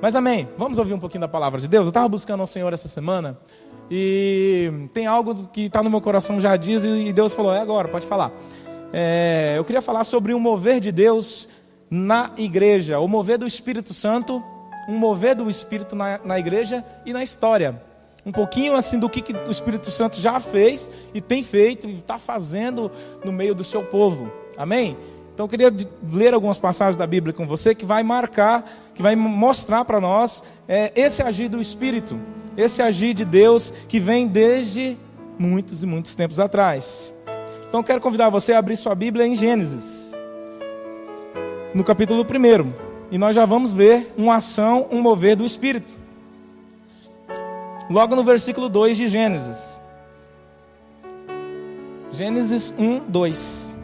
Mas amém, vamos ouvir um pouquinho da palavra de Deus? Eu estava buscando ao Senhor essa semana e tem algo que está no meu coração já há dias e Deus falou, é agora, pode falar. Eu queria falar sobre um mover de Deus na igreja, o mover do Espírito Santo, um mover do Espírito na igreja e na história. Um pouquinho assim do que o Espírito Santo já fez e tem feito e está fazendo no meio do seu povo. Amém? Então eu queria ler algumas passagens da Bíblia com você que vai marcar, que vai mostrar para nós esse agir do Espírito, esse agir de Deus que vem desde muitos e muitos tempos atrás. Então eu quero convidar você a abrir sua Bíblia em Gênesis, no capítulo 1, e nós já vamos ver uma ação, um mover do Espírito. Logo no versículo 2 de Gênesis. Gênesis 1, 2.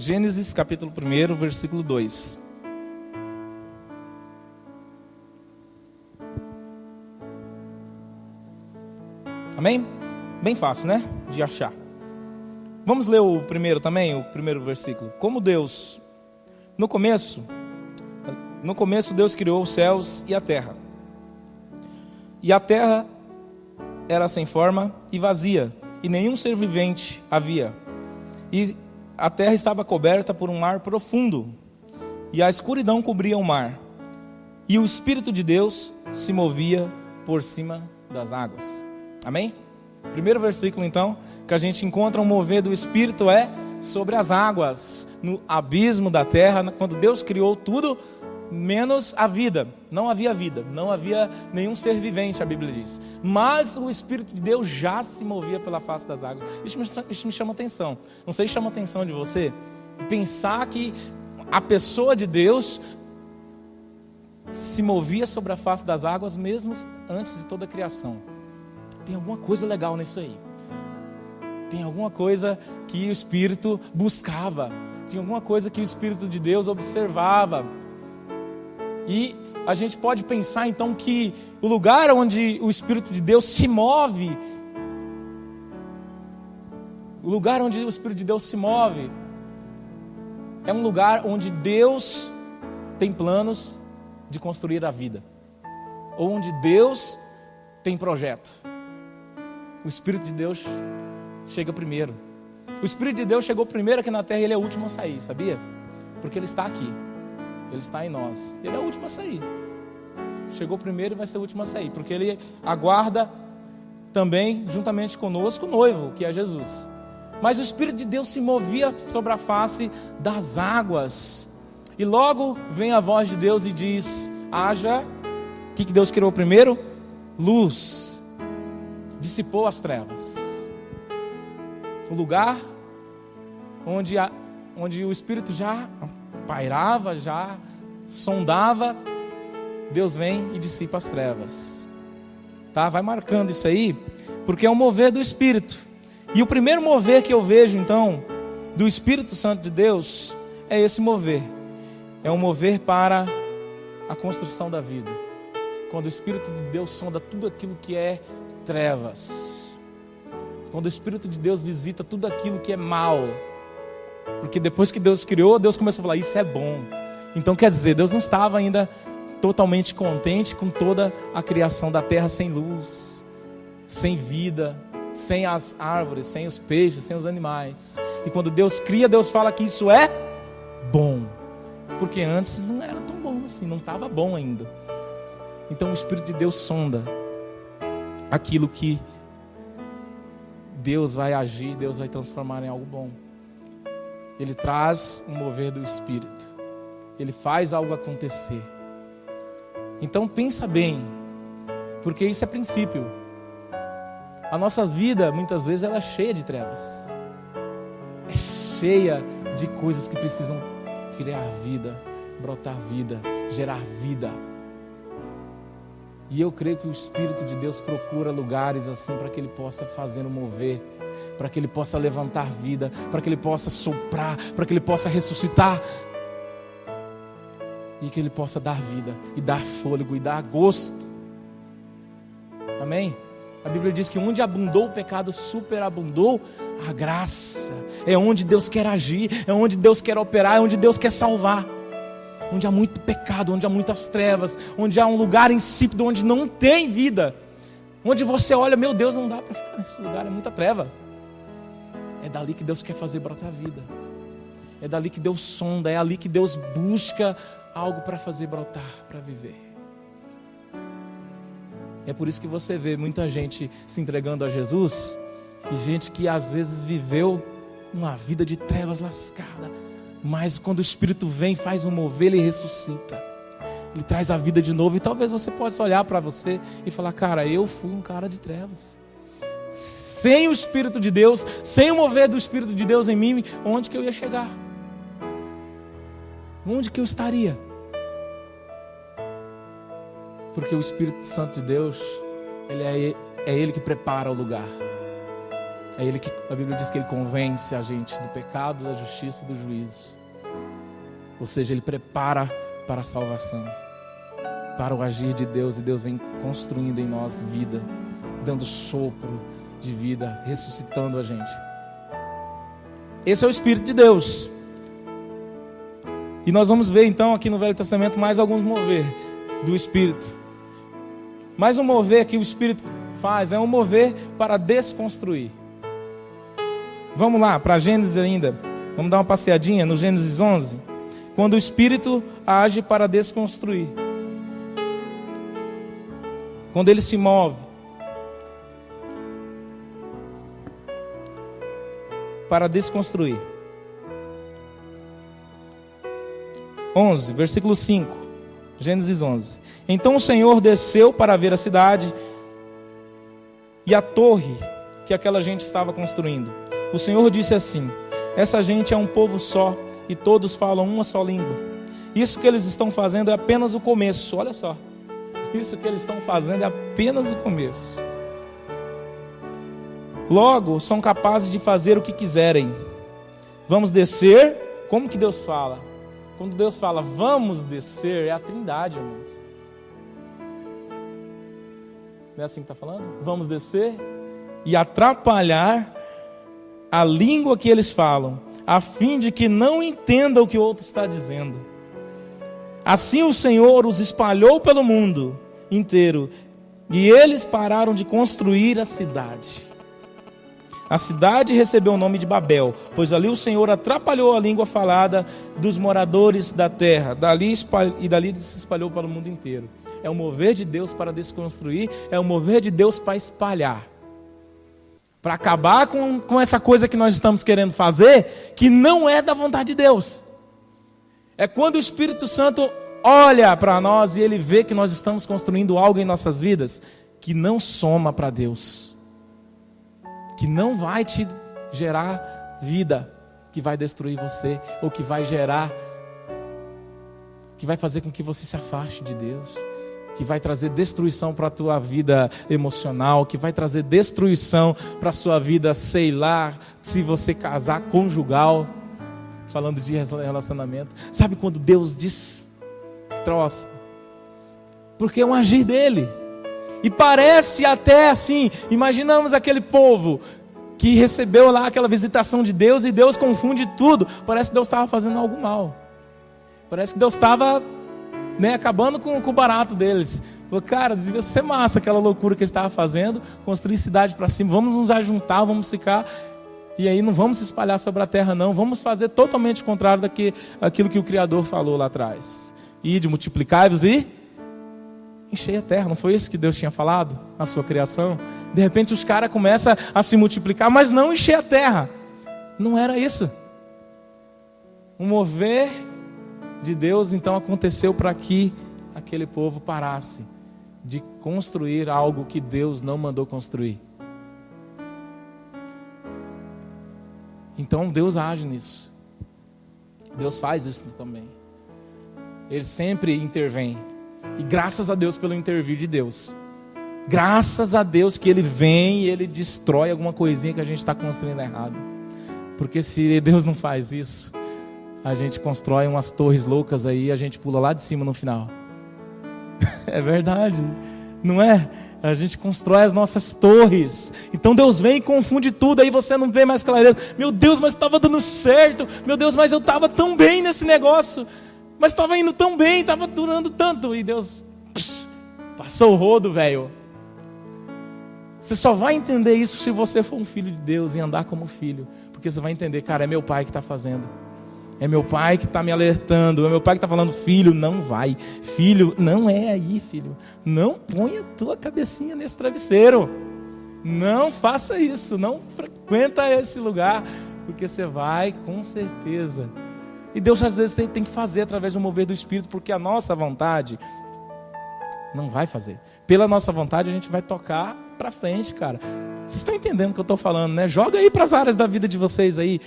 Gênesis capítulo 1, versículo 2. Amém? Bem fácil, né? De achar. Vamos ler o primeiro também, o primeiro versículo. Como Deus, no começo Deus criou os céus e a terra. E a terra era sem forma e vazia, e nenhum ser vivente havia. E a terra estava coberta por um mar profundo, e a escuridão cobria o mar. E o Espírito de Deus se movia por cima das águas. Amém? Primeiro versículo então, que a gente encontra um mover do Espírito é sobre as águas, no abismo da terra, quando Deus criou tudo, menos a vida. Não havia vida, não havia nenhum ser vivente, a Bíblia diz. Mas o Espírito de Deus já se movia pela face das águas. Isso me chama atenção. Não sei se chama atenção de você, pensar que a pessoa de Deus se movia sobre a face das águas mesmo antes de toda a criação. Tem alguma coisa legal nisso aí. Tem alguma coisa que o Espírito buscava. Tem alguma coisa que o Espírito de Deus observava. E a gente pode pensar então que o lugar onde o Espírito de Deus se move, o lugar onde o Espírito de Deus se move, é um lugar onde Deus tem planos de construir a vida. Ou onde Deus tem projeto. O Espírito de Deus chega primeiro. O Espírito de Deus chegou primeiro aqui na terra e Ele é o último a sair, sabia? Porque Ele está aqui. Ele está em nós. Ele é o último a sair. Chegou primeiro e vai ser o último a sair. Porque Ele aguarda também, juntamente conosco, o noivo, que é Jesus. Mas o Espírito de Deus se movia sobre a face das águas. E logo vem a voz de Deus e diz, haja. O que Deus criou primeiro? Luz. Dissipou as trevas. O lugar onde o Espírito já pairava, já sondava, Deus vem e dissipa as trevas. Tá? Vai marcando isso aí, porque é um mover do Espírito. E o primeiro mover que eu vejo então, do Espírito Santo de Deus, é esse mover. É um mover para a construção da vida. Quando o Espírito de Deus sonda tudo aquilo que é trevas, quando o Espírito de Deus visita tudo aquilo que é mal, porque depois que Deus criou, Deus começou a falar, isso é bom. Então quer dizer, Deus não estava ainda totalmente contente com toda a criação da terra sem luz, sem vida, sem as árvores, sem os peixes, sem os animais. E quando Deus cria, Deus fala que isso é bom, porque antes não era tão bom assim, não estava bom ainda. Então o Espírito de Deus sonda aquilo que Deus vai agir, Deus vai transformar em algo bom. Ele traz um mover do Espírito. Ele faz algo acontecer. Então pensa bem, porque isso é princípio. A nossa vida, muitas vezes, ela é cheia de trevas. É cheia de coisas que precisam criar vida, brotar vida, gerar vida. E eu creio que o Espírito de Deus procura lugares assim para que Ele possa fazer um mover, para que Ele possa levantar vida, para que Ele possa soprar, para que Ele possa ressuscitar e que Ele possa dar vida e dar fôlego e dar gosto. Amém? A Bíblia diz que onde abundou o pecado, superabundou a graça. É onde Deus quer agir, é onde Deus quer operar, é onde Deus quer salvar. Onde há muito pecado, onde há muitas trevas, onde há um lugar insípido, onde não tem vida. Onde você olha, meu Deus, não dá para ficar nesse lugar, é muita treva. É dali que Deus quer fazer brotar vida. É dali que Deus sonda, é ali que Deus busca algo para fazer brotar, para viver. É por isso que você vê muita gente se entregando a Jesus, e gente que às vezes viveu uma vida de trevas lascada, mas quando o Espírito vem, faz um mover, ele ressuscita, ele traz a vida de novo. E talvez você possa olhar para você e falar: cara, eu fui um cara de trevas, sem o Espírito de Deus, sem o mover do Espírito de Deus em mim, onde que eu ia chegar? Onde que eu estaria? Porque o Espírito Santo de Deus, é Ele que prepara o lugar. É Ele que, a Bíblia diz que Ele convence a gente do pecado, da justiça e do juízo. Ou seja, Ele prepara para a salvação, para o agir de Deus. E Deus vem construindo em nós vida, dando sopro de vida, ressuscitando a gente. Esse é o Espírito de Deus. E nós vamos ver então aqui no Velho Testamento mais alguns mover do Espírito. Mas um mover que o Espírito faz é um mover para desconstruir. Vamos lá, para Gênesis ainda. Vamos dar uma passeadinha no Gênesis 11. Quando o Espírito age para desconstruir. Quando ele se move. Para desconstruir. 11, versículo 5. Gênesis 11. Então o Senhor desceu para ver a cidade e a torre que aquela gente estava construindo. O Senhor disse assim: essa gente é um povo só e todos falam uma só língua. Isso que eles estão fazendo é apenas o começo. Olha só, isso que eles estão fazendo é apenas o começo. Logo são capazes de fazer o que quiserem. Vamos descer. Como que Deus fala? Quando Deus fala vamos descer, é a Trindade, irmãos. Não é assim que está falando? Vamos descer e atrapalhar a língua que eles falam, a fim de que não entenda o que o outro está dizendo. Assim o Senhor os espalhou pelo mundo inteiro, e eles pararam de construir a cidade. A cidade recebeu o nome de Babel, pois ali o Senhor atrapalhou a língua falada dos moradores da terra. Dali se espalhou para o mundo inteiro. É o mover de Deus para desconstruir, é o mover de Deus para espalhar. Para acabar com essa coisa que nós estamos querendo fazer, que não é da vontade de Deus. É quando o Espírito Santo olha para nós e ele vê que nós estamos construindo algo em nossas vidas que não soma para Deus, que não vai te gerar vida, que vai destruir você, ou que vai fazer com que você se afaste de Deus, que vai trazer destruição para a tua vida emocional, que vai trazer destruição para a sua vida, sei lá, se você casar, conjugal, falando de relacionamento. Sabe quando Deus destroça? Porque é um agir dele. E parece até assim, imaginamos aquele povo que recebeu lá aquela visitação de Deus e Deus confunde tudo. Parece que Deus estava fazendo algo mal. Parece que Deus estava acabando com o barato deles. Falou: cara, devia ser massa aquela loucura que eles estavam fazendo, construir cidade para cima, vamos nos ajuntar, vamos ficar, e aí não vamos se espalhar sobre a terra não, vamos fazer totalmente o contrário daquilo que o Criador falou lá atrás. Ide, multiplicai-vos e enchei a terra. Não foi isso que Deus tinha falado na sua criação? De repente os caras começam a se multiplicar, mas não encher a terra. Não era isso. O mover de Deus então aconteceu para que aquele povo parasse de construir algo que Deus não mandou construir. Então Deus age nisso. Deus faz isso também. Ele sempre intervém. E graças a Deus pelo intervir de Deus. Graças a Deus que Ele vem e Ele destrói alguma coisinha que a gente está construindo errado. Porque se Deus não faz isso, a gente constrói umas torres loucas aí e a gente pula lá de cima no final. É verdade, não é? A gente constrói as nossas torres. Então Deus vem e confunde tudo, aí você não vê mais clareza. Meu Deus, mas estava dando certo. Meu Deus, mas eu estava tão bem nesse negócio. Mas estava indo tão bem, estava durando tanto. E Deus passou o rodo, velho. Você só vai entender isso se você for um filho de Deus e andar como filho. Porque você vai entender, cara, é meu pai que está fazendo. É meu pai que está me alertando. É meu pai que está falando, filho, não vai. Filho, não é aí, filho. Não ponha tua cabecinha nesse travesseiro. Não faça isso. Não frequenta esse lugar. Porque você vai, com certeza. E Deus às vezes tem que fazer através do mover do Espírito. Porque a nossa vontade não vai fazer. Pela nossa vontade a gente vai tocar para frente, cara. Vocês estão entendendo o que eu estou falando, né? Joga aí para as áreas da vida de vocês aí.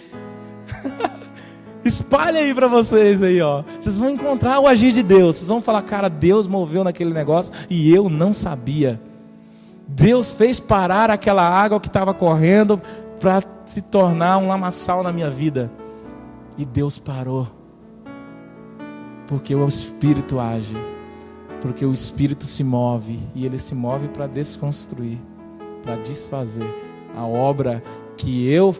Espalha aí para vocês aí, ó. Vocês vão encontrar o agir de Deus. Vocês vão falar, cara, Deus moveu naquele negócio e eu não sabia. Deus fez parar aquela água que estava correndo para se tornar um lamaçal na minha vida. E Deus parou. Porque o Espírito age. Porque o Espírito se move. E ele se move para desconstruir, para desfazer a obra que eu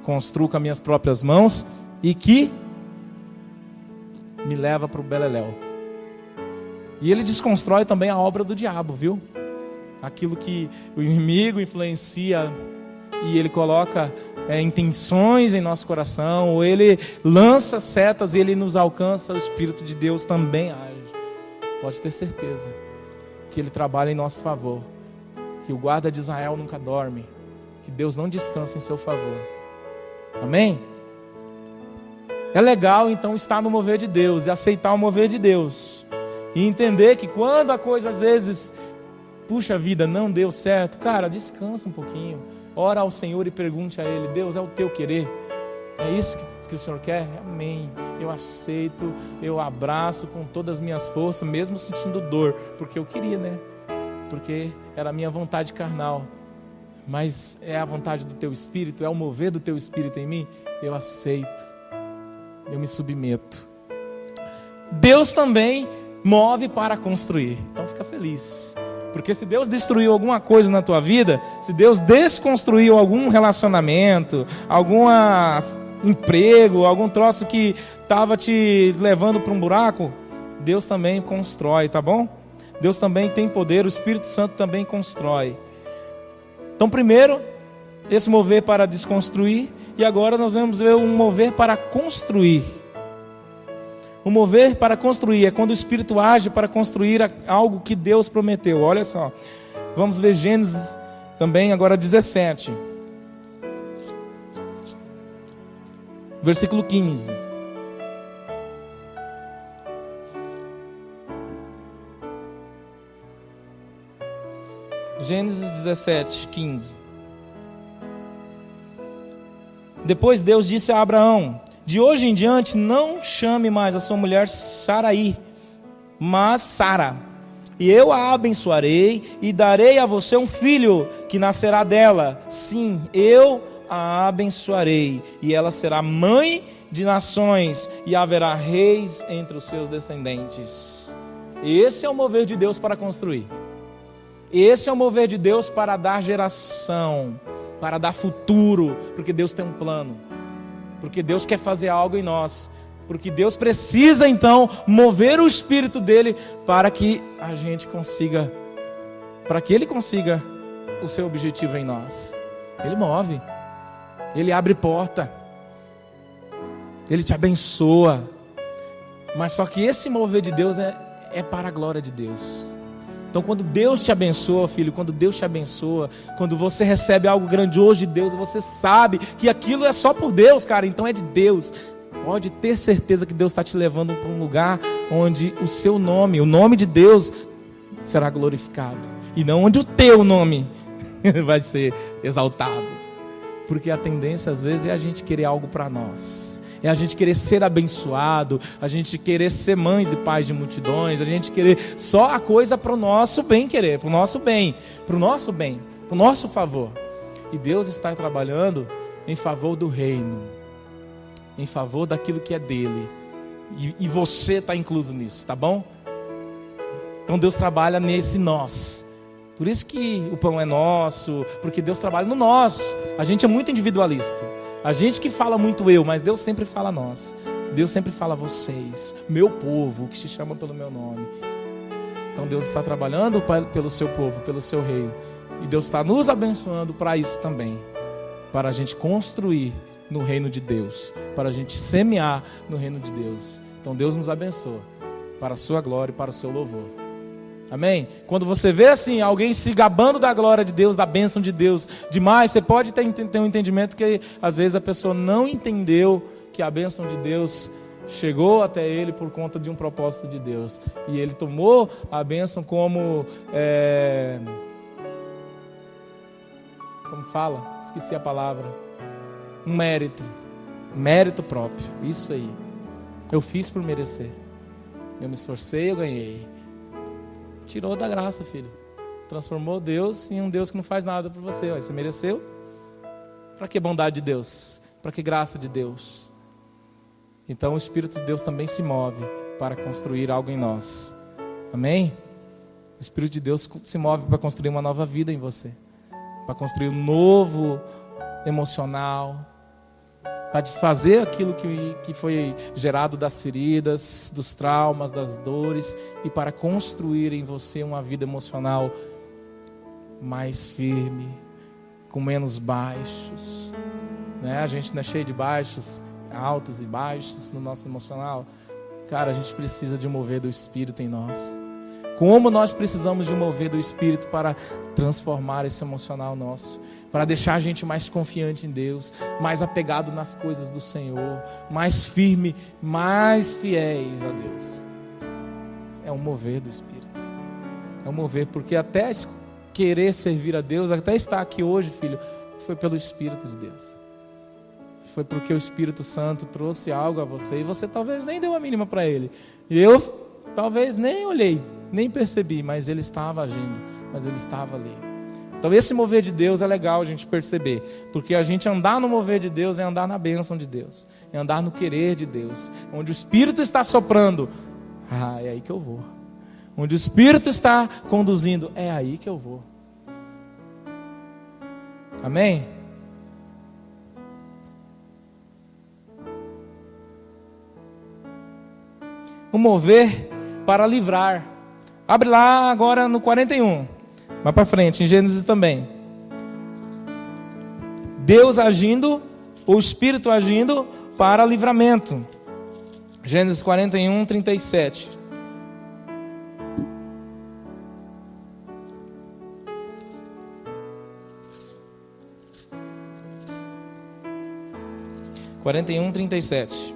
construo com as minhas próprias mãos e que me leva para o beleléu. E ele desconstrói também a obra do diabo, viu? Aquilo que o inimigo influencia e ele coloca intenções em nosso coração, ou ele lança setas e ele nos alcança, o Espírito de Deus também age. Pode ter certeza que ele trabalha em nosso favor, que o guarda de Israel nunca dorme, que Deus não descansa em seu favor. Amém? É legal então estar no mover de Deus e aceitar o mover de Deus e entender que quando a coisa às vezes, puxa vida, não deu certo, cara, descansa um pouquinho, ora ao Senhor e pergunte a Ele, Deus, é o teu querer? É isso que o Senhor quer? Amém. Eu aceito, eu abraço com todas as minhas forças, mesmo sentindo dor, porque eu queria, né? Porque era a minha vontade carnal, mas é a vontade do teu Espírito, é o mover do teu Espírito em mim, eu aceito, eu me submeto. Deus também move para construir, então fica feliz, porque se Deus destruiu alguma coisa na tua vida, se Deus desconstruiu algum relacionamento, algum emprego, algum troço que estava te levando para um buraco, Deus também constrói, tá bom? Deus também tem poder, o Espírito Santo também constrói. Então primeiro, esse mover para desconstruir, e agora nós vamos ver um mover para construir. O mover para construir é quando o Espírito age para construir algo que Deus prometeu. Olha só, vamos ver Gênesis também agora 17. Versículo 15. Gênesis 17, 15. Depois Deus disse a Abraão: de hoje em diante não chame mais a sua mulher Sarai, mas Sara. E eu a abençoarei e darei a você um filho que nascerá dela. Sim, eu a abençoarei, e ela será mãe de nações, e haverá reis entre os seus descendentes. Esse é o mover de Deus para construir. Esse é o mover de Deus para dar geração, para dar futuro, porque Deus tem um plano, porque Deus quer fazer algo em nós, porque Deus precisa então mover o Espírito dele para que a gente consiga, para que ele consiga o seu objetivo em nós. Ele move. Ele abre porta, Ele te abençoa, mas só que esse mover de Deus é para a glória de Deus. Então quando Deus te abençoa, filho, quando Deus te abençoa, quando você recebe algo grandioso de Deus, você sabe que aquilo é só por Deus, cara, então é de Deus. Pode ter certeza que Deus está te levando para um lugar onde o seu nome, o nome de Deus será glorificado, e não onde o teu nome vai ser exaltado. Porque a tendência às vezes é a gente querer algo para nós, é a gente querer ser abençoado, a gente querer ser mães e pais de multidões, a gente querer só a coisa para o nosso bem querer, para o nosso bem, para o nosso bem, para o nosso favor. E Deus está trabalhando em favor do reino, em favor daquilo que é dele, e você está incluso nisso, tá bom? Então Deus trabalha nesse nós, Por isso que o pão é nosso, porque Deus trabalha no nós. A gente é muito individualista. A gente que fala muito eu, mas Deus sempre fala nós. Deus sempre fala vocês, meu povo, que se chama pelo meu nome. Então Deus está trabalhando pelo seu povo, pelo seu reino. E Deus está nos abençoando para isso também. Para a gente construir no reino de Deus. Para a gente semear no reino de Deus. Então Deus nos abençoa para a sua glória e para o seu louvor. Amém? Quando você vê assim, alguém se gabando da glória de Deus, da bênção de Deus demais, você pode ter um entendimento que às vezes a pessoa não entendeu que a bênção de Deus chegou até ele por conta de um propósito de Deus. E ele tomou a bênção como fala? Esqueci a palavra. Um mérito. Mérito próprio. Isso aí. Eu fiz por merecer. Eu me esforcei, eu ganhei. Tirou da graça, filho. Transformou Deus em um Deus que não faz nada por você. Você mereceu? Para que bondade de Deus? Para que graça de Deus? Então o Espírito de Deus também se move para construir algo em nós. Amém? O Espírito de Deus se move para construir uma nova vida em você. Para construir um novo emocional. Para desfazer aquilo que foi gerado das feridas, dos traumas, das dores. E para construir em você uma vida emocional mais firme, com menos baixos. Né? A gente não é cheio de baixos, altos e baixos no nosso emocional. Cara, a gente precisa de um mover do Espírito em nós. Como nós precisamos de um mover do Espírito para transformar esse emocional nosso. Para deixar a gente mais confiante em Deus, mais apegado nas coisas do Senhor, mais firme, mais fiéis a Deus. É um mover do Espírito. É um mover, porque até querer servir a Deus, até estar aqui hoje, filho, foi pelo Espírito de Deus. Foi porque o Espírito Santo trouxe algo a você, e você talvez nem deu a mínima para Ele. E eu talvez nem olhei, nem percebi, mas Ele estava agindo, mas Ele estava ali. Então esse mover de Deus é legal a gente perceber, porque a gente andar no mover de Deus é andar na bênção de Deus, é andar no querer de Deus, onde o Espírito está soprando, é aí que eu vou. Onde o Espírito está conduzindo, é aí que eu vou. Amém? O mover para livrar. Abre lá agora no 41. Mais para frente, em Gênesis também. Deus agindo, o Espírito agindo para livramento. Gênesis 41, 37. (41, 37).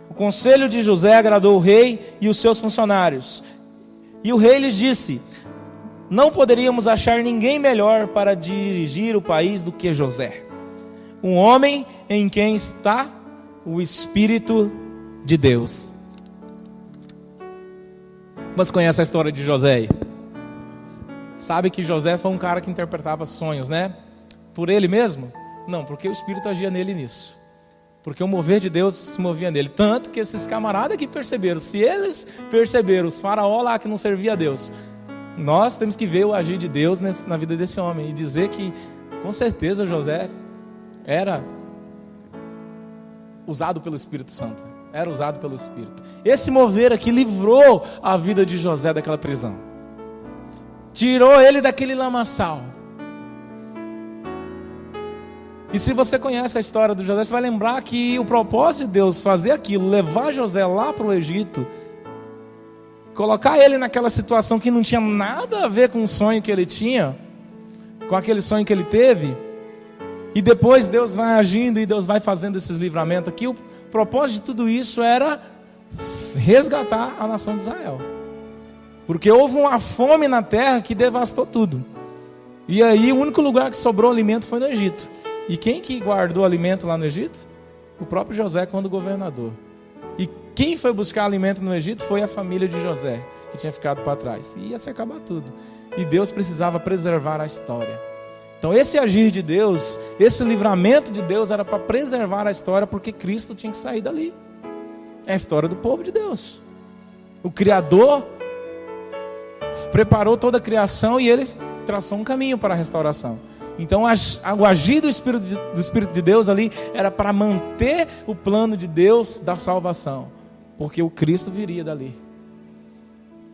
O conselho de José agradou o rei e os seus funcionários. E o rei lhes disse: não poderíamos achar ninguém melhor para dirigir o país do que José, um homem em quem está o Espírito de Deus. Você conhece a história de José? Sabe que José foi um cara que interpretava sonhos, né? Por ele mesmo? Não, porque o Espírito agia nele nisso. Porque o mover de Deus se movia nele. Tanto que esses camaradas que perceberam, se eles perceberam, os faraó lá que não servia a Deus, nós temos que ver o agir de Deus na vida desse homem. E dizer que, com certeza, José era usado pelo Espírito Santo. Era usado pelo Espírito. Esse mover aqui livrou a vida de José daquela prisão. Tirou ele daquele lamaçal. E se você conhece a história do José, você vai lembrar que o propósito de Deus fazer aquilo, levar José lá para o Egito, colocar ele naquela situação que não tinha nada a ver com o sonho que ele tinha, com aquele sonho que ele teve, e depois Deus vai agindo e Deus vai fazendo esses livramentos aqui. O propósito de tudo isso era resgatar a nação de Israel, porque houve uma fome na terra que devastou tudo, e aí o único lugar que sobrou alimento foi no Egito. E quem que guardou alimento lá no Egito? O próprio José, quando governador. E quem foi buscar alimento no Egito foi a família de José, que tinha ficado para trás. E ia se acabar tudo. E Deus precisava preservar a história. Então esse agir de Deus, esse livramento de Deus era para preservar a história, porque Cristo tinha que sair dali. É a história do povo de Deus. O Criador preparou toda a criação e Ele traçou um caminho para a restauração. Então o agir do Espírito de Deus ali era para manter o plano de Deus da salvação, porque o Cristo viria dali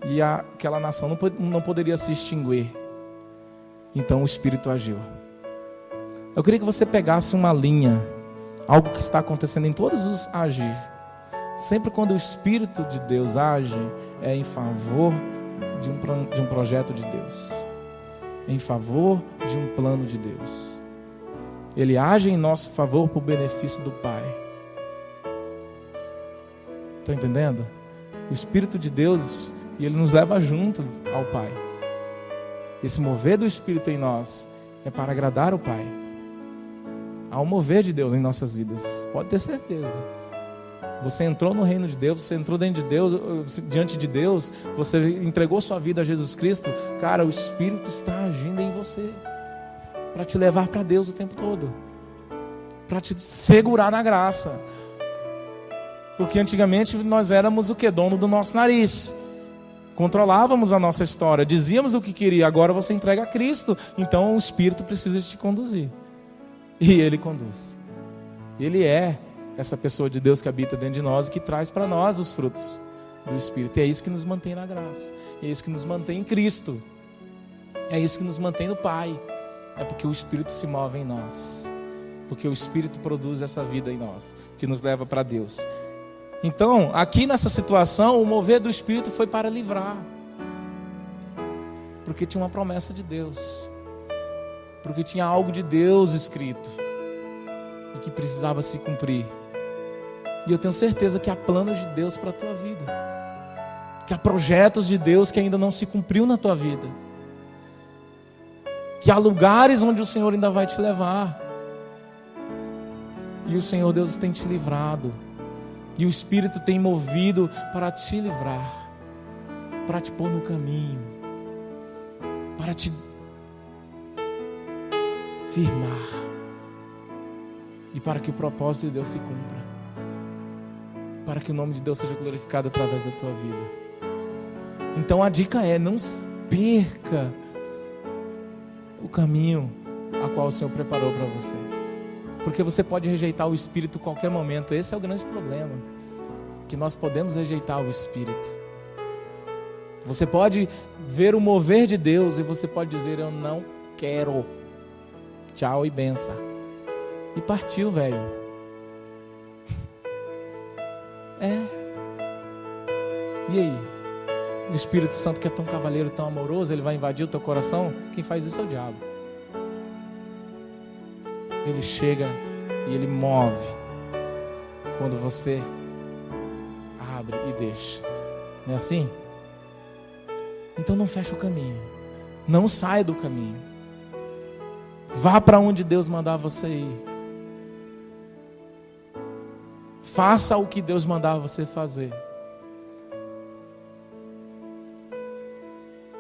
e aquela nação não poderia se extinguir. Então o Espírito agiu. Eu queria que você pegasse uma linha, algo que está acontecendo em todos os agir. Sempre quando o Espírito de Deus age, é em favor de um projeto de Deus, em favor de um plano de Deus. Ele age em nosso favor por benefício do Pai. Está entendendo? O Espírito de Deus, Ele nos leva junto ao Pai. Esse mover do Espírito em nós é para agradar o Pai. Há um mover de Deus em nossas vidas, pode ter certeza. Você entrou no reino de Deus, você entrou dentro de Deus, diante de Deus, você entregou sua vida a Jesus Cristo. Cara, o Espírito está agindo em você para te levar para Deus o tempo todo, para te segurar na graça. Porque antigamente nós éramos o que? Dono do nosso nariz, controlávamos a nossa história, dizíamos o que queria. Agora você entrega a Cristo, então o Espírito precisa te conduzir, e Ele conduz. Ele é essa pessoa de Deus que habita dentro de nós e que traz para nós os frutos do Espírito. E é isso que nos mantém na graça, é isso que nos mantém em Cristo, é isso que nos mantém no Pai. É porque o Espírito se move em nós, porque o Espírito produz essa vida em nós, que nos leva para Deus. Então, aqui nessa situação, o mover do Espírito foi para livrar, porque tinha uma promessa de Deus, porque tinha algo de Deus escrito e que precisava se cumprir. E eu tenho certeza que há planos de Deus para a tua vida, que há projetos de Deus que ainda não se cumpriu na tua vida, que há lugares onde o Senhor ainda vai te levar, e o Senhor Deus tem te livrado, e o Espírito tem movido para te livrar, para te pôr no caminho, para te firmar, e para que o propósito de Deus se cumpra, para que o nome de Deus seja glorificado através da tua vida. Então a dica é: não perca o caminho a qual o Senhor preparou para você, porque você pode rejeitar o Espírito a qualquer momento. Esse é o grande problema, que nós podemos rejeitar o Espírito. Você pode ver o mover de Deus e você pode dizer: eu não quero, tchau e benção, e partiu, velho. E aí? O Espírito Santo, que é tão cavalheiro, tão amoroso, ele vai invadir o teu coração? Quem faz isso é o diabo. Ele chega e ele move quando você abre e deixa. Não é assim? Então não feche o caminho, não saia do caminho, vá para onde Deus mandar você ir, faça o que Deus mandar você fazer,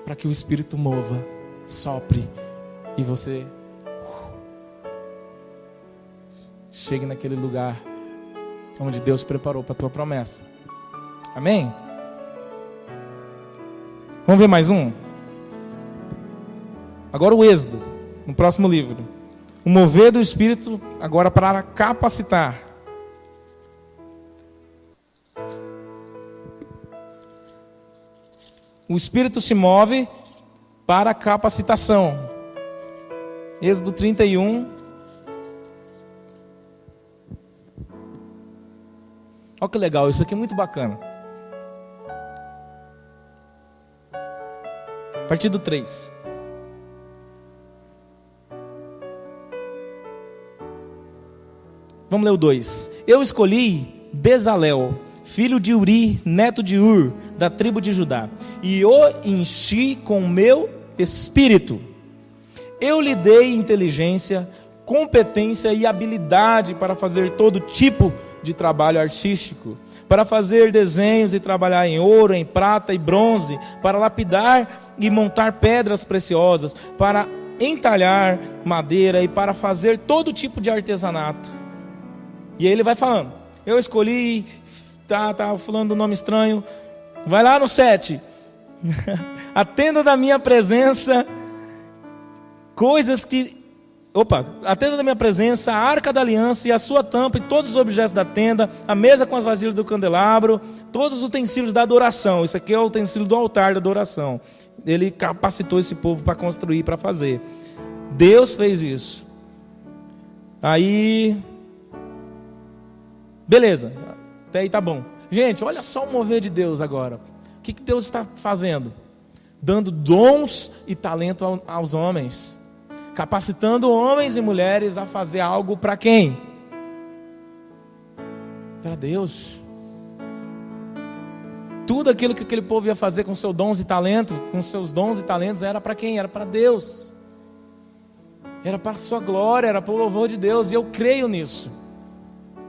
para que o Espírito mova, sopre e você chegue naquele lugar onde Deus preparou para a tua promessa. Amém? Vamos ver mais um? Agora o Êxodo, no próximo livro. O mover do Espírito agora para capacitar. O Espírito se move para capacitação. Êxodo 31. Olha que legal, isso aqui é muito bacana. A partir do 3. Vamos ler o 2. Eu escolhi Bezalel, filho de Uri, neto de Ur, da tribo de Judá, e o enchi com meu espírito. Eu lhe dei inteligência, competência e habilidade para fazer todo tipo de trabalho artístico, para fazer desenhos e trabalhar em ouro, em prata e bronze, para lapidar e montar pedras preciosas, para entalhar madeira e para fazer todo tipo de artesanato. E aí ele vai falando: eu escolhi tá falando do nome estranho. Vai lá no 7. A tenda da minha presença, a tenda da minha presença, a arca da aliança e a sua tampa e todos os objetos da tenda, a mesa com as vasilhas do candelabro, todos os utensílios da adoração. Isso aqui é o utensílio do altar da adoração. Ele capacitou esse povo para construir, para fazer. Deus fez isso. Aí, beleza, até aí tá bom. Gente, olha só o mover de Deus agora. O que Deus está fazendo? Dando dons e talento aos homens, capacitando homens e mulheres a fazer algo para quem? Para Deus. Tudo aquilo que aquele povo ia fazer com seus dons e talentos, era para quem? Era para Deus. Era para a sua glória, era para o louvor de Deus. E eu creio nisso.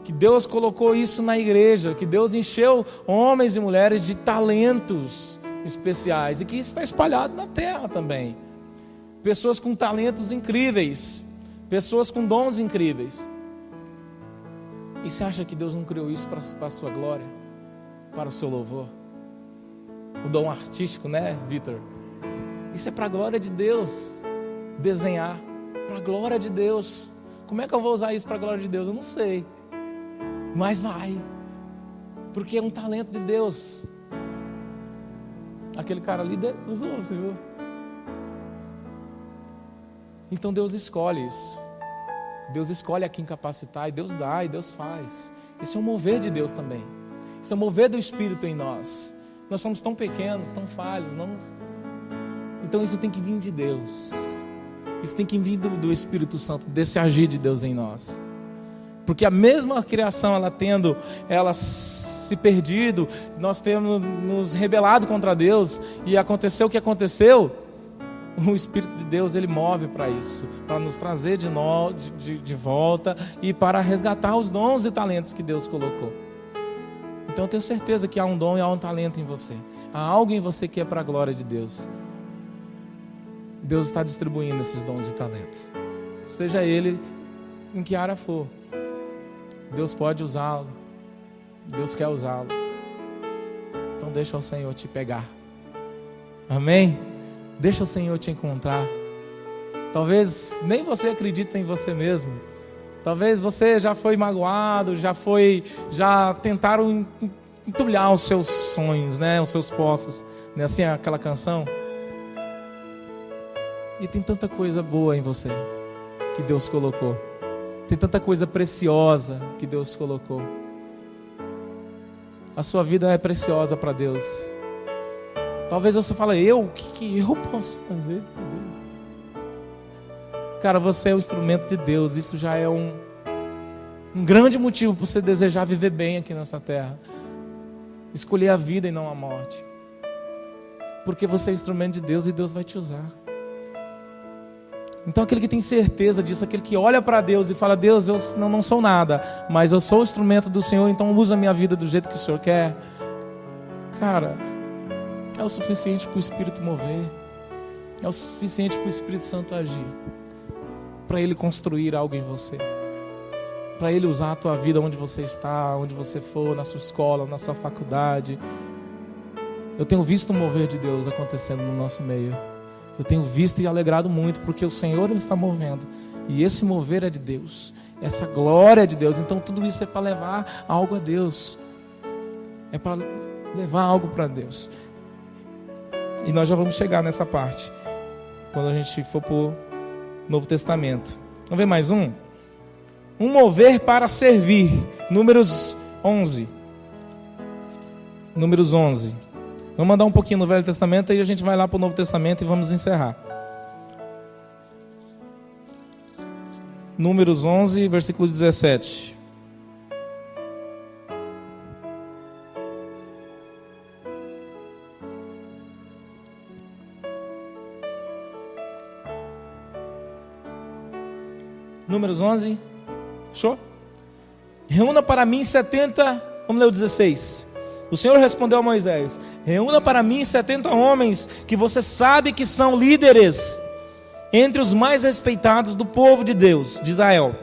Que Deus colocou isso na igreja, que Deus encheu homens e mulheres de talentos especiais. E que isso está espalhado na terra também. Pessoas com talentos incríveis, pessoas com dons incríveis. E você acha que Deus não criou isso para a sua glória? Para o seu louvor? O dom artístico, né, Vitor? Isso é para a glória de Deus. Desenhar, para a glória de Deus. Como é que eu vou usar isso para a glória de Deus? Eu não sei. Mas vai. Porque é um talento de Deus. Aquele cara ali usou, você viu? Então Deus escolhe isso. Deus escolhe a quem capacitar, e Deus dá, e Deus faz. Isso é um mover de Deus também. Isso é um mover do Espírito em nós. Nós somos tão pequenos, tão falhos. Então isso tem que vir de Deus. Isso tem que vir do Espírito Santo, desse agir de Deus em nós. Porque a mesma criação, ela se perdido, nós temos nos rebelado contra Deus, e aconteceu o que aconteceu. O Espírito de Deus, ele move para isso, para nos trazer de volta e para resgatar os dons e talentos que Deus colocou. Então eu tenho certeza que há um dom e há um talento em você. Há algo em você que é para a glória de Deus. Deus está distribuindo esses dons e talentos. Seja ele em que área for. Deus pode usá-lo. Deus quer usá-lo. Então deixa o Senhor te pegar. Amém? Deixa o Senhor te encontrar. Talvez nem você acredite em você mesmo. Talvez você já foi magoado, já tentaram entulhar os seus sonhos, né? Os seus poços. Não é assim aquela canção? E tem tanta coisa boa em você que Deus colocou. Tem tanta coisa preciosa que Deus colocou. A sua vida é preciosa para Deus. Talvez você fale, o que eu posso fazer para Deus? Cara, você é o instrumento de Deus. Isso já é um grande motivo para você desejar viver bem aqui nessa terra. Escolher a vida e não a morte. Porque você é instrumento de Deus e Deus vai te usar. Então aquele que tem certeza disso, aquele que olha para Deus e fala, Deus, eu não sou nada, mas eu sou o instrumento do Senhor, então usa a minha vida do jeito que o Senhor quer. Cara, é o suficiente para o Espírito mover. É o suficiente para o Espírito Santo agir. Para Ele construir algo em você. Para Ele usar a tua vida onde você está, onde você for, na sua escola, na sua faculdade. Eu tenho visto o mover de Deus acontecendo no nosso meio. Eu tenho visto e alegrado muito, porque o Senhor, Ele está movendo. E esse mover é de Deus. Essa glória é de Deus. Então tudo isso é para levar algo a Deus. É para levar algo para Deus. E nós já vamos chegar nessa parte, quando a gente for para o Novo Testamento. Vamos ver mais um? Um mover para servir. Números 11. Números 11. Vamos mandar um pouquinho no Velho Testamento, aí a gente vai lá para o Novo Testamento e vamos encerrar. Números 11, versículo 17. Números 11. Show? Reúna para mim 70. Vamos ler o 16. O Senhor respondeu a Moisés: reúna para mim 70 homens que você sabe que são líderes entre os mais respeitados do povo de Deus, de Israel.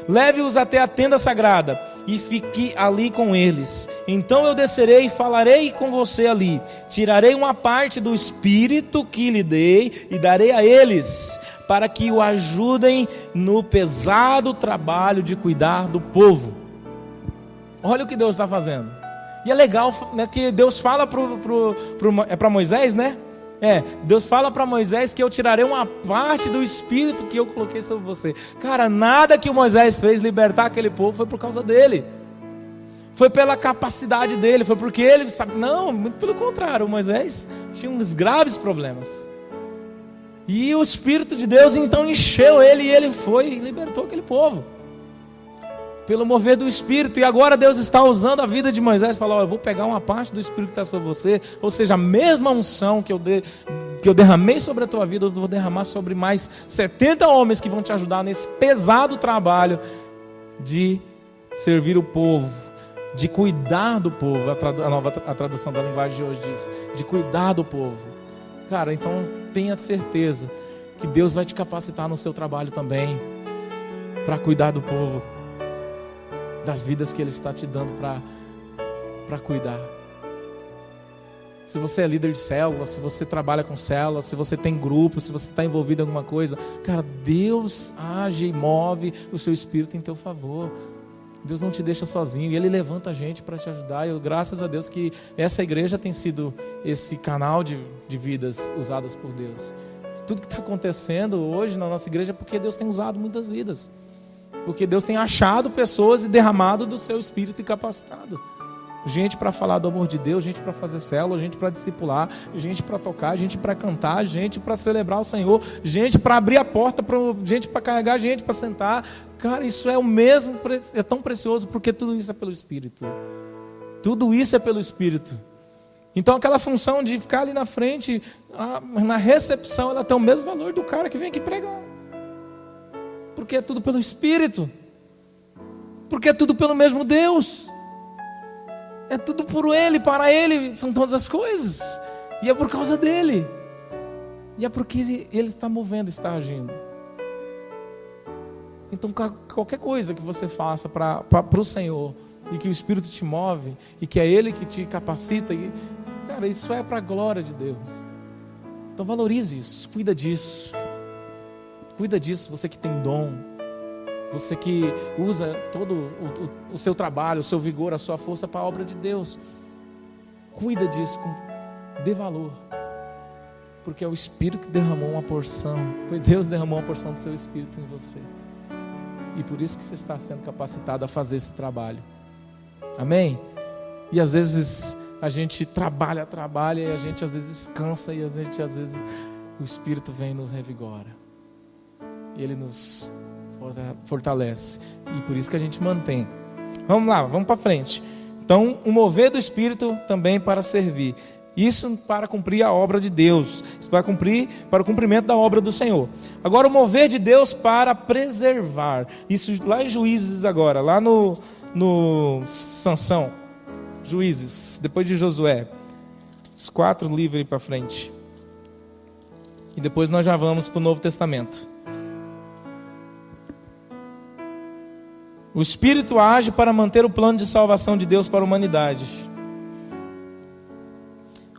Leve-os até a tenda sagrada e fique ali com eles. Então eu descerei e falarei com você ali. Tirarei uma parte do Espírito que lhe dei e darei a eles, para que o ajudem no pesado trabalho de cuidar do povo. Olha o que Deus está fazendo. E é legal, né, que Deus fala para Moisés, né? Deus fala para Moisés que eu tirarei uma parte do Espírito que eu coloquei sobre você. Cara, nada que o Moisés fez libertar aquele povo foi por causa dele. Foi pela capacidade dele, foi porque ele sabe. Não, muito pelo contrário, o Moisés tinha uns graves problemas. E o Espírito de Deus então encheu ele e ele foi e libertou aquele povo. Pelo mover do Espírito. E agora Deus está usando a vida de Moisés e falou: eu vou pegar uma parte do Espírito que está sobre você, ou seja, a mesma unção que eu derramei sobre a tua vida, eu vou derramar sobre mais 70 homens que vão te ajudar nesse pesado trabalho de servir o povo, de cuidar do povo. A tradução da linguagem de hoje diz, de cuidar do povo. Cara, então tenha certeza que Deus vai te capacitar no seu trabalho também, para cuidar do povo, das vidas que Ele está te dando para cuidar. Se você é líder de célula, se você trabalha com célula, se você tem grupo, se você está envolvido em alguma coisa, cara, Deus age e move o seu espírito em teu favor. Deus não te deixa sozinho, e Ele levanta a gente para te ajudar. E eu, graças a Deus que essa igreja tem sido esse canal de vidas usadas por Deus. Tudo que está acontecendo hoje na nossa igreja é porque Deus tem usado muitas vidas. Porque Deus tem achado pessoas e derramado do seu Espírito e capacitado. Gente para falar do amor de Deus, gente para fazer célula, gente para discipular, gente para tocar, gente para cantar, gente para celebrar o Senhor, gente para abrir a porta, gente para carregar, gente para sentar. Cara, isso é o mesmo, é tão precioso, porque tudo isso é pelo Espírito. Tudo isso é pelo Espírito. Então aquela função de ficar ali na frente, na recepção, ela tem o mesmo valor do cara que vem aqui pregar. Porque é tudo pelo Espírito. Porque é tudo pelo mesmo Deus. É tudo por Ele, para Ele, são todas as coisas. E é por causa dEle. E é porque Ele está movendo, está agindo. Então qualquer coisa que você faça para o Senhor, e que o Espírito te move, e que é Ele que te capacita, cara, isso é para a glória de Deus. Então valorize isso, cuida disso. Cuida disso, você que tem dom, você que usa todo o seu trabalho, o seu vigor, a sua força para a obra de Deus. Cuida disso, dê valor, porque é o Espírito que derramou uma porção, foi Deus que derramou uma porção do seu Espírito em você. E por isso que você está sendo capacitado a fazer esse trabalho. Amém? E às vezes a gente trabalha, e a gente às vezes cansa, e a gente às vezes o Espírito vem e nos revigora. Ele nos fortalece. E por isso que a gente mantém. Vamos lá, vamos para frente. Então, o mover do Espírito também para servir. Isso para cumprir a obra de Deus. Isso para o cumprimento da obra do Senhor. Agora, o mover de Deus para preservar. Isso lá em Juízes agora. Lá no Sansão. Juízes, depois de Josué. Os 4 livros aí para frente. E depois nós já vamos para o Novo Testamento. O Espírito age para manter o plano de salvação de Deus para a humanidade.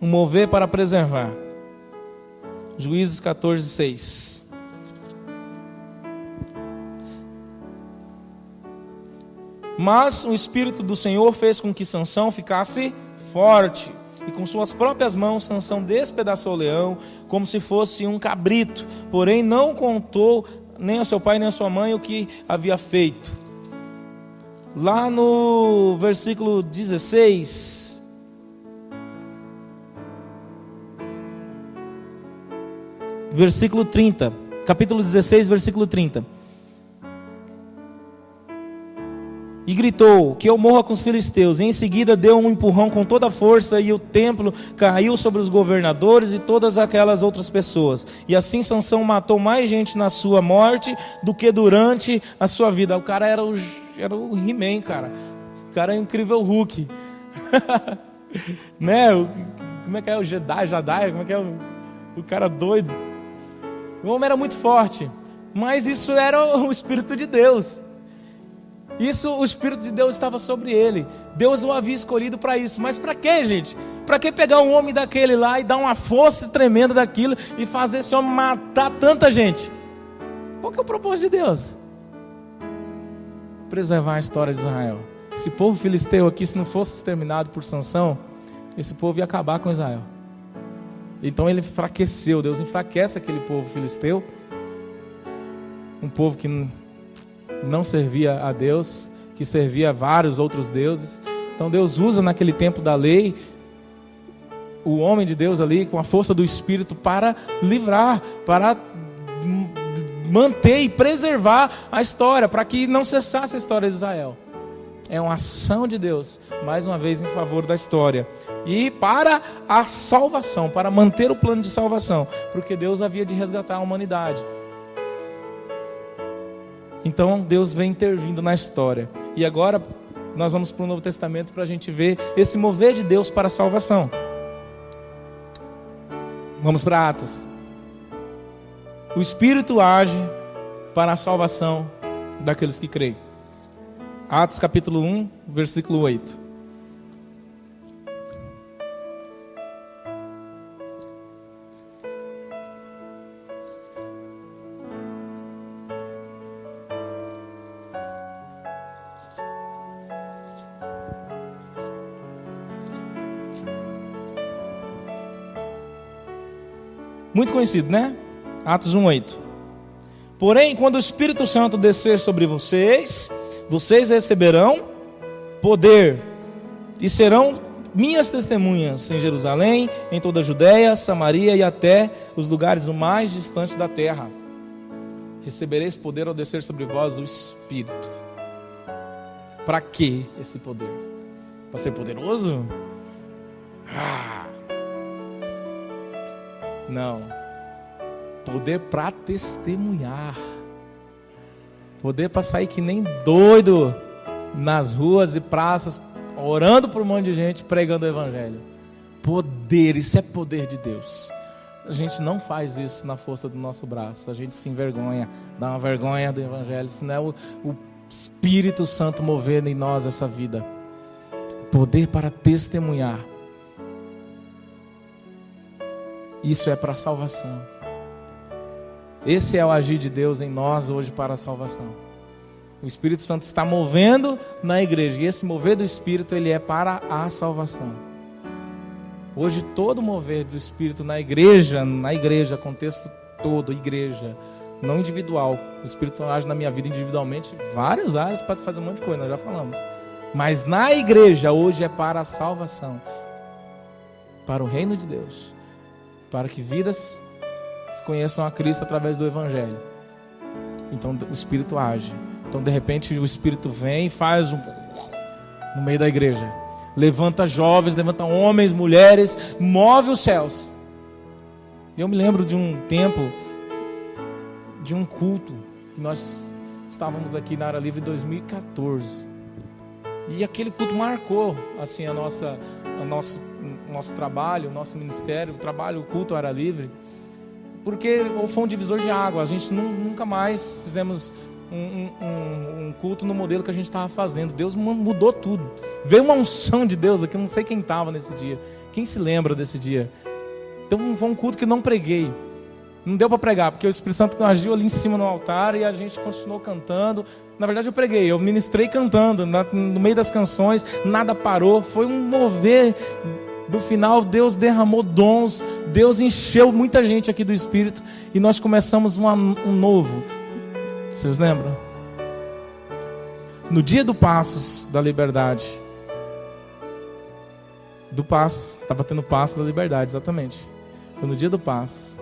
O mover para preservar. Juízes 14, 6. Mas o Espírito do Senhor fez com que Sansão ficasse forte. E com suas próprias mãos Sansão despedaçou o leão, como se fosse um cabrito. Porém não contou nem a seu pai nem a sua mãe o que havia feito. Lá no versículo 16, versículo 30, capítulo 16, versículo 30. E gritou, que eu morra com os filisteus. E em seguida deu um empurrão com toda a força, e o templo caiu sobre os governadores e todas aquelas outras pessoas. E assim Sansão matou mais gente na sua morte do que durante a sua vida. O cara era o He-Man, cara. O cara é o incrível Hulk. Né? Como é que é o Jedi? Como é que é o cara doido? O homem era muito forte, mas isso era o Espírito de Deus. Isso, o Espírito de Deus estava sobre ele. Deus o havia escolhido para isso. Mas para quê, gente? Para que pegar um homem daquele lá e dar uma força tremenda daquilo e fazer esse homem matar tanta gente? Qual que é o propósito de Deus? Preservar a história de Israel. Esse povo filisteu aqui, se não fosse exterminado por Sansão, esse povo ia acabar com Israel. Então ele enfraqueceu. Deus enfraquece aquele povo filisteu, um povo que não servia a Deus, que servia a vários outros deuses. Então Deus usa naquele tempo da lei o homem de Deus ali com a força do Espírito para livrar, para manter e preservar a história, para que não cessasse a história de Israel. É uma ação de Deus, mais uma vez em favor da história e para a salvação, para manter o plano de salvação, porque Deus havia de resgatar a humanidade. Então Deus vem intervindo na história. E agora nós vamos para o Novo Testamento para a gente ver esse mover de Deus para a salvação. Vamos para Atos. O Espírito age para a salvação daqueles que creem. Atos capítulo 1, versículo 8. Muito conhecido, né? Atos 1:8. Porém, quando o Espírito Santo descer sobre vocês, vocês receberão poder e serão minhas testemunhas em Jerusalém, em toda a Judéia, Samaria e até os lugares mais distantes da terra. Recebereis poder ao descer sobre vós o Espírito. Para que esse poder? Para ser poderoso? Não. Poder para testemunhar. Poder para sair que nem doido nas ruas e praças, orando por um monte de gente, pregando o Evangelho. Poder, isso é poder de Deus. A gente não faz isso na força do nosso braço. A gente se envergonha, dá uma vergonha do Evangelho. Isso não é o Espírito Santo movendo em nós essa vida. Poder para testemunhar. Isso é para a salvação. Esse é o agir de Deus em nós hoje para a salvação. O Espírito Santo está movendo na igreja. E esse mover do Espírito, ele é para a salvação. Hoje todo mover do Espírito na igreja, contexto todo, igreja, não individual. O Espírito age na minha vida individualmente, várias áreas para fazer um monte de coisa, nós já falamos. Mas na igreja hoje é para a salvação. Para o reino de Deus. Para que vidas conheçam a Cristo através do Evangelho. Então o Espírito age. Então de repente o Espírito vem e faz no meio da igreja. Levanta jovens, levanta homens, mulheres, move os céus. Eu me lembro de um tempo, de um culto, que nós estávamos aqui na Área Livre em 2014. E aquele culto marcou assim o nosso trabalho, o nosso ministério, o culto Área Livre, porque foi um divisor de água. A gente nunca mais fizemos um culto no modelo que a gente estava fazendo. Deus mudou tudo. Veio uma unção de Deus aqui, eu não sei quem estava nesse dia. Quem se lembra desse dia? Então foi um culto que não preguei. Não deu para pregar, porque o Espírito Santo agiu ali em cima no altar e a gente continuou cantando. Na verdade eu preguei, eu ministrei cantando, no meio das canções, nada parou. Foi um mover. Do final, Deus derramou dons, Deus encheu muita gente aqui do Espírito e nós começamos um novo. Vocês lembram? No dia do Passos da Liberdade. Do Passos, estava tendo Passos da Liberdade, exatamente. Foi no dia do Passos.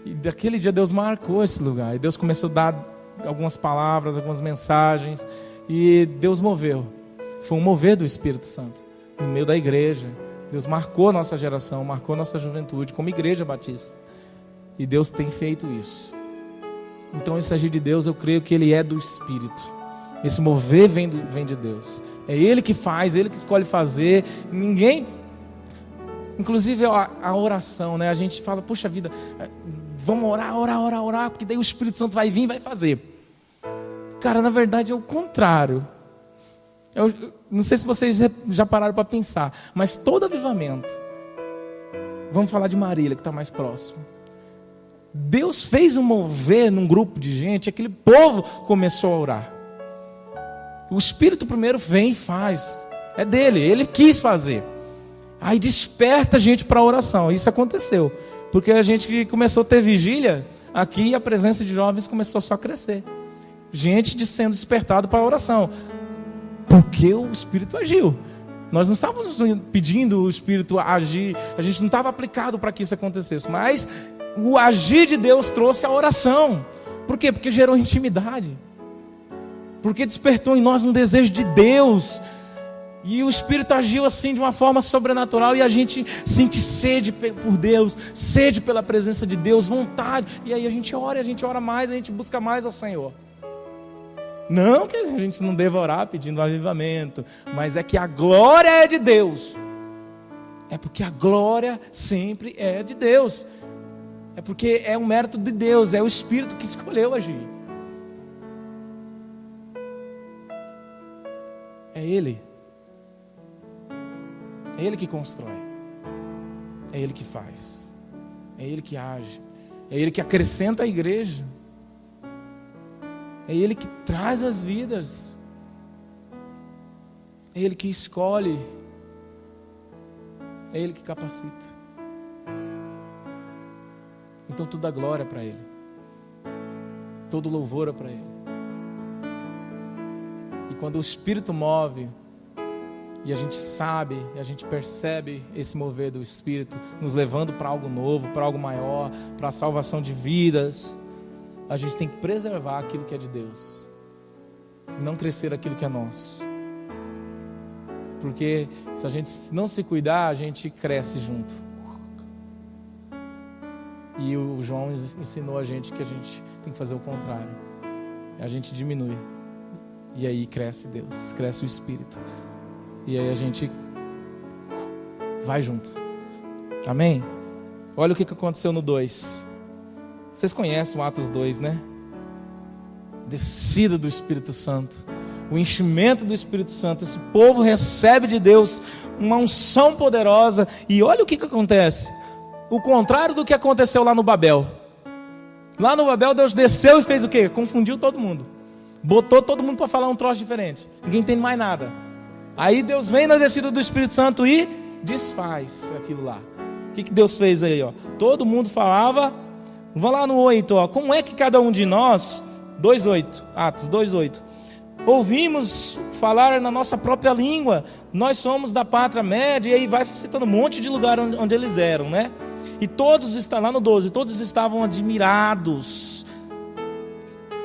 E daquele dia Deus marcou esse lugar. E Deus começou a dar algumas palavras, algumas mensagens. E Deus moveu. Foi um mover do Espírito Santo no meio da igreja. Deus marcou a nossa geração, marcou a nossa juventude como igreja batista. E Deus tem feito isso. Então esse agir de Deus, eu creio que ele é do Espírito. Esse mover vem de Deus. É Ele que faz, Ele que escolhe fazer. Ninguém... Inclusive a oração, né? A gente fala, puxa vida, vamos orar, porque daí o Espírito Santo vai vir e vai fazer. Cara, na verdade é o contrário. Eu não sei se vocês já pararam para pensar, mas todo avivamento, vamos falar de Marília, que está mais próximo. Deus fez um mover num grupo de gente, aquele povo começou a orar. O Espírito primeiro vem e faz, é dele, ele quis fazer. Aí desperta a gente para a oração, isso aconteceu. Porque a gente começou a ter vigília aqui e a presença de jovens começou só a crescer. Gente sendo despertado para a oração. Porque o Espírito agiu. Nós não estávamos pedindo o Espírito agir, a gente não estava aplicado para que isso acontecesse. Mas o agir de Deus trouxe a oração. Por quê? Porque gerou intimidade. Porque despertou em nós um desejo de Deus. E o Espírito agiu assim de uma forma sobrenatural. E a gente sente sede por Deus, sede pela presença de Deus, vontade. E aí a gente ora mais, a gente busca mais ao Senhor. Não que a gente não deva orar pedindo avivamento, mas é que a glória é de Deus. É porque a glória sempre é de Deus. É porque é um mérito de Deus, é o Espírito que escolheu agir. É Ele. É Ele que constrói. É Ele que faz. É Ele que age. É Ele que acrescenta a igreja. É Ele que traz as vidas. É Ele que escolhe. É Ele que capacita. Então toda a glória é para Ele. Todo louvor é para Ele. E quando o Espírito move, e a gente sabe, e a gente percebe esse mover do Espírito, nos levando para algo novo, para algo maior, para a salvação de vidas, a gente tem que preservar aquilo que é de Deus, não crescer aquilo que é nosso. Porque se a gente não se cuidar, a gente cresce junto. E o João ensinou a gente que a gente tem que fazer o contrário. A gente diminui. E aí cresce Deus, cresce o Espírito. E aí a gente vai junto. Amém? Olha o que aconteceu no 2. Vocês conhecem o Atos 2, né? Descida do Espírito Santo. O enchimento do Espírito Santo. Esse povo recebe de Deus uma unção poderosa. E olha o que acontece. O contrário do que aconteceu lá no Babel. Lá no Babel Deus desceu e fez o quê? Confundiu todo mundo. Botou todo mundo para falar um troço diferente. Ninguém entende mais nada. Aí Deus vem na descida do Espírito Santo e desfaz aquilo lá. O que Deus fez aí? Ó? Todo mundo falava. Vamos lá no 8. Ó. Como é que cada um de nós, 2:8, Atos 2:8, ouvimos falar na nossa própria língua. Nós somos da pátria média. E aí vai citando um monte de lugar onde eles eram, né? E todos estavam, lá no 12, todos estavam admirados,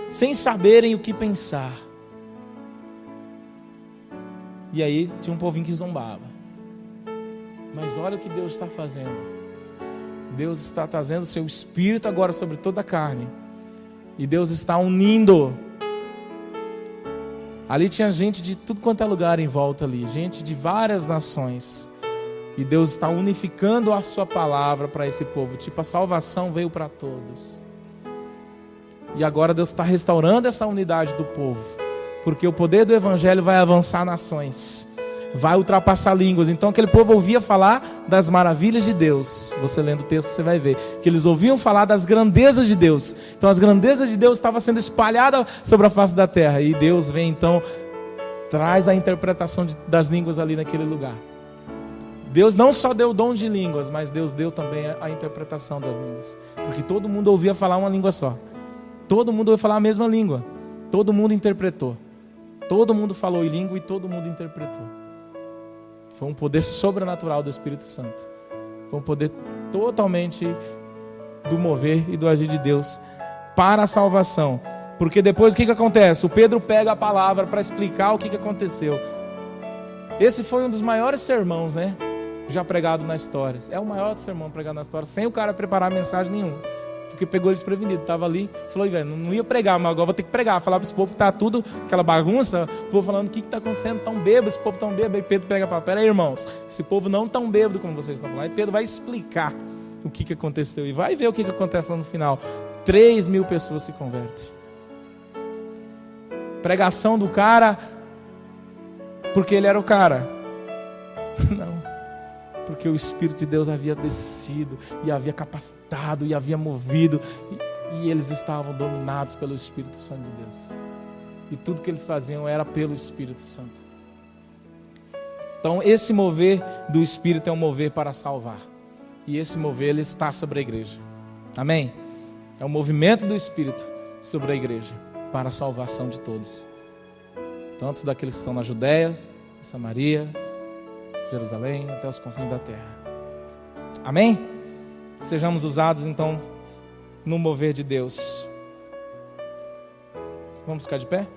sem saberem o que pensar. E aí tinha um povinho que zombava. Mas olha o que Deus está fazendo. Deus está trazendo o seu Espírito agora sobre toda a carne. E Deus está unindo. Ali tinha gente de tudo quanto é lugar em volta ali. Gente de várias nações. E Deus está unificando a sua palavra para esse povo. Tipo, a salvação veio para todos. E agora Deus está restaurando essa unidade do povo. Porque o poder do Evangelho vai avançar nações. Vai ultrapassar línguas. Então aquele povo ouvia falar das maravilhas de Deus. Você lendo o texto você vai ver. Que eles ouviam falar das grandezas de Deus. Então as grandezas de Deus estavam sendo espalhadas sobre a face da terra. E Deus vem então, traz a interpretação das línguas ali naquele lugar. Deus não só deu o dom de línguas, mas Deus deu também a interpretação das línguas. Porque todo mundo ouvia falar uma língua só. Todo mundo ouvia falar a mesma língua. Todo mundo interpretou. Todo mundo falou em língua e todo mundo interpretou. Foi um poder sobrenatural do Espírito Santo. Foi um poder totalmente do mover e do agir de Deus para a salvação. Porque depois o que acontece? O Pedro pega a palavra para explicar o que aconteceu. Esse foi um dos maiores sermões, né? Já pregado na história. É o maior sermão pregado na história, sem o cara preparar mensagem nenhuma. Porque pegou ele desprevenido, estava ali, falou, velho, não ia pregar, mas agora vou ter que pregar. Falar para esse povo que está tudo, aquela bagunça, o povo falando, o que está acontecendo, tão bêbado, esse povo tão bêbado. Aí Pedro pega para pera aí, irmãos, esse povo não tão bêbado como vocês estão falando. Aí Pedro vai explicar o que aconteceu. E vai ver o que acontece lá no final. 3.000 pessoas se convertem. Pregação do cara, porque ele era o cara. Não. Porque o Espírito de Deus havia descido, e havia capacitado, e havia movido, e eles estavam dominados pelo Espírito Santo de Deus. E tudo que eles faziam era pelo Espírito Santo. Então esse mover do Espírito é um mover para salvar. E esse mover, ele está sobre a igreja. Amém? É o movimento do Espírito sobre a igreja, para a salvação de todos. Tanto daqueles que estão na Judéia, Samaria, Jerusalém, até os confins da terra. Amém? Sejamos usados então no mover de Deus. Vamos ficar de pé?